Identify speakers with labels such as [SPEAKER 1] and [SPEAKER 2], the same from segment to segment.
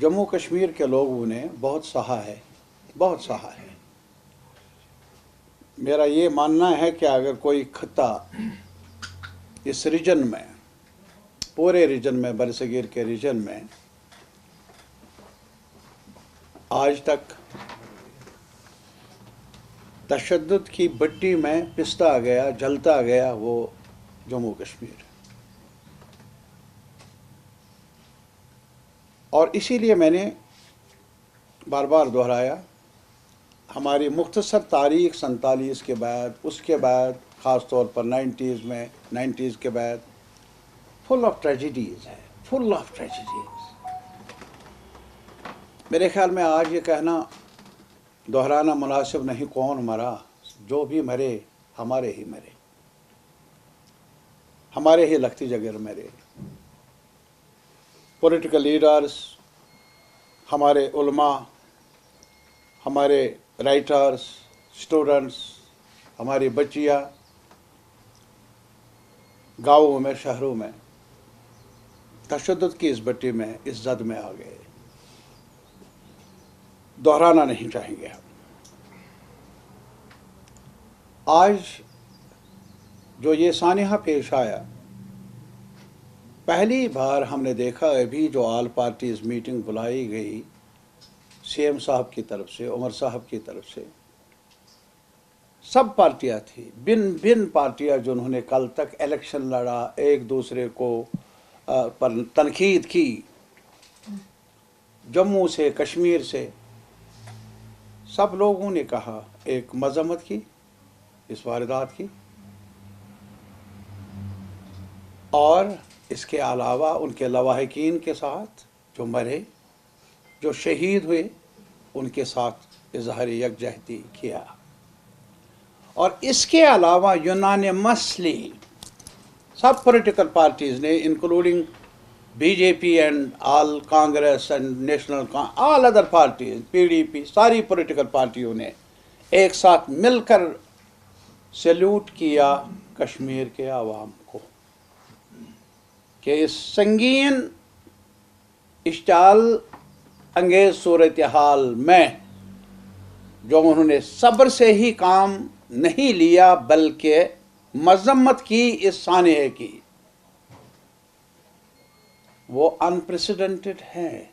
[SPEAKER 1] جموں کشمیر کے لوگوں نے بہت سہا ہے، بہت سہا ہے۔ میرا یہ ماننا ہے کہ اگر کوئی خطہ اس ریجن میں، پورے ریجن میں، برصغیر کے ریجن میں آج تک تشدد کی بٹی میں پستا گیا، جلتا گیا، وہ جموں کشمیر ہے۔ اور اسی لیے میں نے بار بار دہرایا، ہماری مختصر تاریخ 47 کے بعد، اس کے بعد خاص طور پر 90s کے بعد فل آف ٹریجڈیز ہے، فل آف ٹریجڈیز۔ میرے خیال میں آج یہ کہنا دہرانا مناسب نہیں کون مرا، جو بھی مرے ہمارے ہی مرے، ہمارے ہی لختی جگر مرے۔ پولیٹیکل لیڈرز، ہمارے علماء، ہمارے رائٹرز، اسٹوڈنٹس، ہماری بچیاں گاؤں میں، شہروں میں تشدد کی اس بٹی میں، اس زد میں آ گئے۔ دہرانا نہیں چاہیں گے ہم۔ آج جو یہ سانحہ پیش آیا، پہلی بار ہم نے دیکھا ابھی جو آل پارٹیز میٹنگ بلائی گئی سی ایم صاحب کی طرف سے، عمر صاحب کی طرف سے، سب پارٹیاں تھیں، بن پارٹیاں جنہوں نے کل تک الیکشن لڑا، ایک دوسرے کو پر تنقید کی، جموں سے، کشمیر سے، سب لوگوں نے کہا، ایک مذمت کی اس واردات کی، اور اس کے علاوہ ان کے لواحقین کے ساتھ جو مرے، جو شہید ہوئے، ان کے ساتھ اظہار یکجہتی کیا۔ اور اس کے علاوہ یونانیمسلی سب پولیٹیکل پارٹیز نے، including B J P and all Congress and national all other parties, P D P, ساری پولیٹیکل پارٹیوں نے ایک ساتھ مل کر سیلیوٹ کیا کشمیر کے عوام کو، کہ اس سنگین اشتعال انگیز صورتحال میں جو انہوں نے صبر سے ہی کام نہیں لیا بلکہ مذمت کی اس سانحے کی، وہ انپریسیڈنٹڈ ہے۔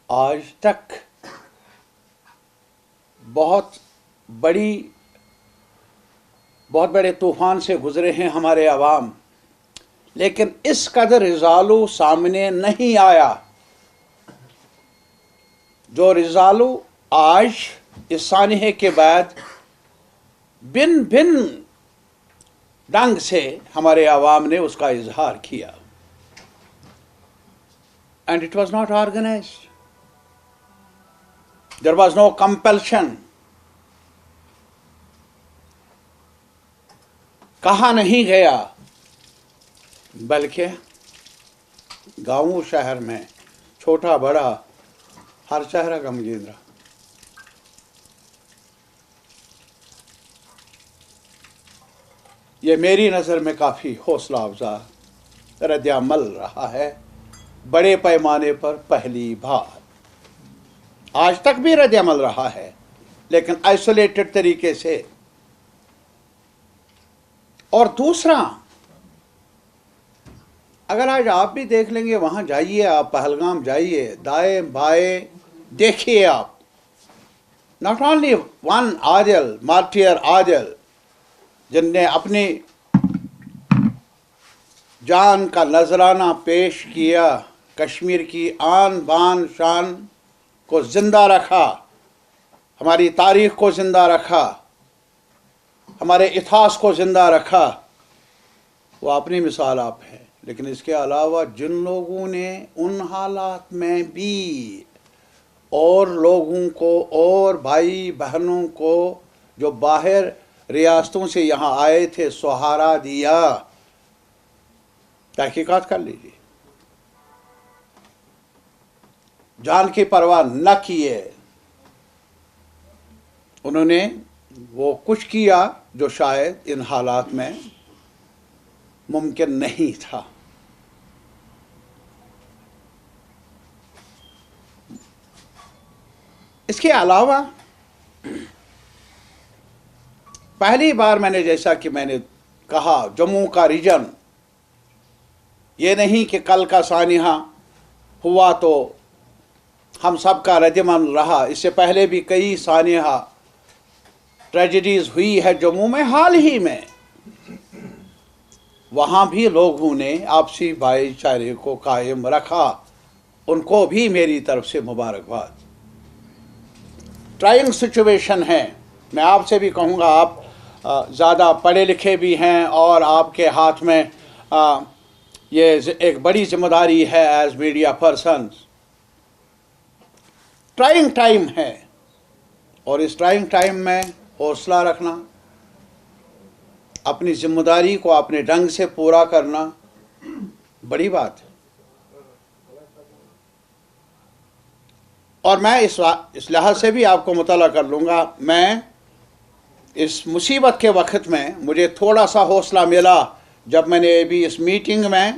[SPEAKER 1] آج تک بہت بڑے طوفان سے گزرے ہیں ہمارے عوام، لیکن اس قدر رزالو سامنے نہیں آیا جو رزالو آج اس سانحے کے بعد بن ڈنگ سے ہمارے عوام نے اس کا اظہار کیا۔ And it was not organized. There was no compulsion. کہا نہیں گیا، بلکہ گاؤں شہر میں چھوٹا بڑا ہر چہرہ غمگین رہا۔ یہ میری نظر میں کافی حوصلہ افزا رد عمل رہا ہے، بڑے پیمانے پر پہلی بار۔ آج تک بھی رد عمل رہا ہے، لیکن آئسولیٹڈ طریقے سے۔ اور دوسرا، اگر آج آپ بھی دیکھ لیں گے، وہاں جائیے، آپ پہلگام جائیے، دائیں بائیں دیکھیے آپ، ناٹ اونلی ون عادل، مارٹیر عادل، جن نے اپنی جان کا نذرانہ پیش کیا، کشمیر کی آن بان شان کو زندہ رکھا، ہماری تاریخ کو زندہ رکھا، ہمارے اتہاس کو زندہ رکھا، وہ اپنی مثال آپ ہے۔ لیکن اس کے علاوہ جن لوگوں نے ان حالات میں بھی اور لوگوں کو، اور بھائی بہنوں کو جو باہر ریاستوں سے یہاں آئے تھے، سہارا دیا، تحقیقات کر لیجیے، جان کی پرواہ نہ کیے، انہوں نے وہ کچھ کیا جو شاید ان حالات میں ممکن نہیں تھا۔ اس کے علاوہ پہلی بار میں نے جیسا کہ میں نے کہا جموں کا ریجن یہ نہیں کہ کل کا سانحہ ہوا تو ہم سب کا ردعمل رہا، اس سے پہلے بھی کئی سانحہ ٹریجڈیز ہوئی ہے جموں میں حال ہی میں، وہاں بھی لوگوں نے آپسی بھائی چارے کو قائم رکھا، ان کو بھی میری طرف سے مبارکباد۔ ٹرائنگ سچویشن ہے، میں آپ سے بھی کہوں گا، آپ زیادہ پڑھے لکھے بھی ہیں اور آپ کے ہاتھ میں یہ ایک بڑی ذمہ داری ہے as media persons. Trying time ہے اور اس ٹرائنگ ٹائم میں حوصلہ رکھنا، اپنی ذمہ داری کو اپنے ڈھنگ سے پورا کرنا بڑی بات ہے۔ اور میں اس لحاظ سے بھی آپ کو مطلع کر لوں گا، میں اس مصیبت کے وقت میں مجھے تھوڑا سا حوصلہ ملا جب میں نے بھی اس میٹنگ میں،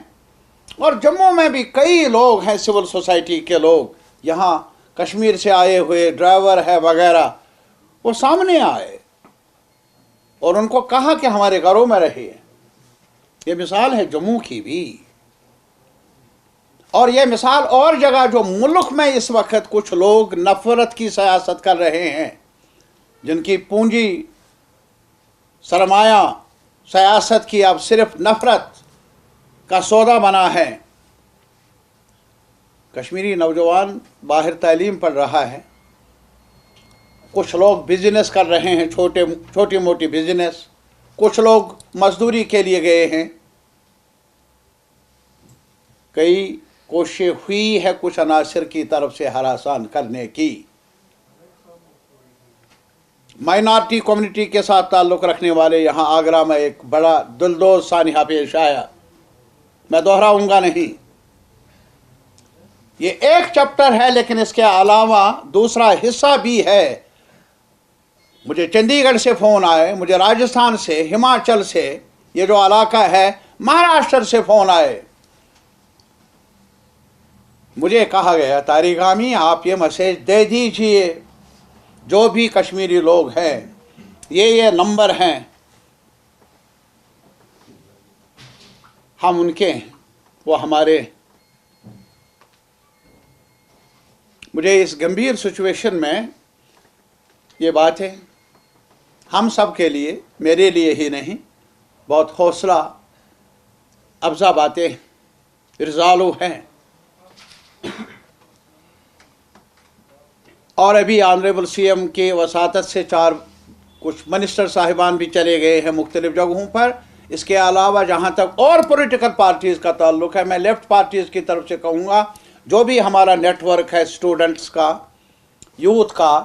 [SPEAKER 1] اور جموں میں بھی کئی لوگ ہیں سول سوسائٹی کے لوگ، یہاں کشمیر سے آئے ہوئے ڈرائیور ہے وغیرہ، وہ سامنے آئے اور ان کو کہا کہ ہمارے گھروں میں رہیے۔ یہ مثال ہے جموں کی بھی، اور یہ مثال اور جگہ جو ملک میں اس وقت کچھ لوگ نفرت کی سیاست کر رہے ہیں، جن کی پونجی سرمایہ سیاست کی اب صرف نفرت کا سودا بنا ہے۔ کشمیری نوجوان باہر تعلیم پڑھ رہا ہے، کچھ لوگ بزنس کر رہے ہیں، چھوٹی موٹی بزنس، کچھ لوگ مزدوری کے لیے گئے ہیں، کئی کوششیں ہوئی ہے کچھ عناصر کی طرف سے ہراسان کرنے کی۔ مائنارٹی کمیونٹی کے ساتھ تعلق رکھنے والے یہاں آگرہ میں ایک بڑا دلدوز سانحہ پیش آیا، میں دہراؤں گا نہیں، یہ ایک چیپٹر ہے، لیکن اس کے علاوہ دوسرا حصہ بھی ہے۔ مجھے چندی گڑھ سے فون آئے، مجھے راجستھان سے، ہماچل سے، یہ جو علاقہ ہے مہاراشٹر سے فون آئے، مجھے کہا گیا طارق حامی آپ یہ میسیج دے دیجئے، جو بھی کشمیری لوگ ہیں، یہ نمبر ہیں، ہم ان کے ہیں، وہ ہمارے۔ مجھے اس گمبھیر سچویشن میں یہ باتیں ہم سب کے لیے، میرے لیے ہی نہیں، بہت حوصلہ افزا باتیں ارزالو ہیں۔ اور ابھی آنریبل سی ایم کی وساطت سے کچھ منسٹر صاحبان بھی چلے گئے ہیں مختلف جگہوں پر۔ اس کے علاوہ جہاں تک اور پولیٹیکل پارٹیز کا تعلق ہے، میں لیفٹ پارٹیز کی طرف سے کہوں گا، جو بھی ہمارا نیٹ ورک ہے اسٹوڈنٹس کا، یوتھ کا،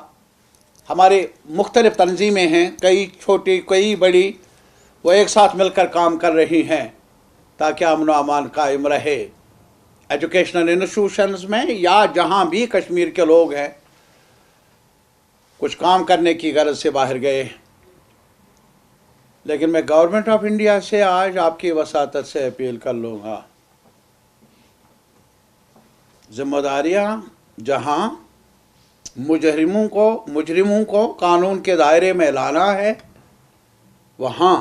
[SPEAKER 1] ہمارے مختلف تنظیمیں ہیں، کئی چھوٹی کئی بڑی، وہ ایک ساتھ مل کر کام کر رہی ہیں تاکہ امن و امان قائم رہے۔ ایجوکیشنل انسٹیٹیوشنز میں یا جہاں بھی کشمیر کے لوگ ہیں، کچھ کام کرنے کی غرض سے باہر گئے، لیکن میں گورنمنٹ آف انڈیا سے آج آپ کی وساطت سے اپیل کر لوں گا، ذمہ داریاں جہاں مجرموں کو قانون کے دائرے میں لانا ہے، وہاں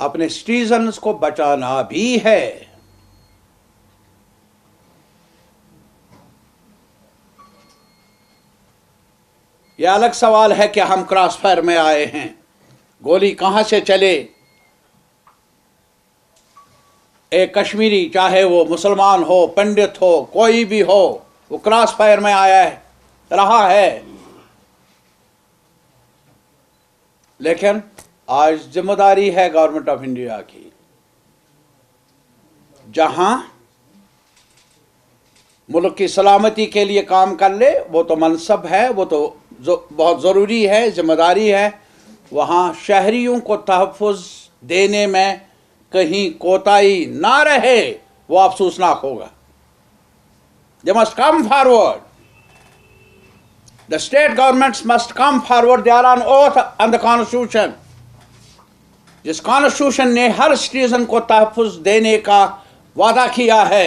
[SPEAKER 1] اپنے سٹیزنز کو بچانا بھی ہے۔ یہ الگ سوال ہے کہ ہم کراس فائر میں آئے ہیں، گولی کہاں سے چلے، ایک کشمیری چاہے وہ مسلمان ہو، پنڈت ہو، کوئی بھی ہو، وہ کراس فائر میں آیا ہے، رہا ہے۔ لیکن آج ذمہ داری ہے گورنمنٹ آف انڈیا کی، جہاں ملک کی سلامتی کے لیے کام کر لے، وہ تو منصب ہے، وہ تو بہت ضروری ہے، ذمہ داری ہے، وہاں شہریوں کو تحفظ دینے میں کہیں کوتاہی نہ رہے، وہ افسوسناک ہوگا۔ They must come forward. The state governments must come forward. They are on oath on the Constitution. جس کانسٹیٹیوشن نے ہر سٹیزن کو تحفظ دینے کا وعدہ کیا ہے،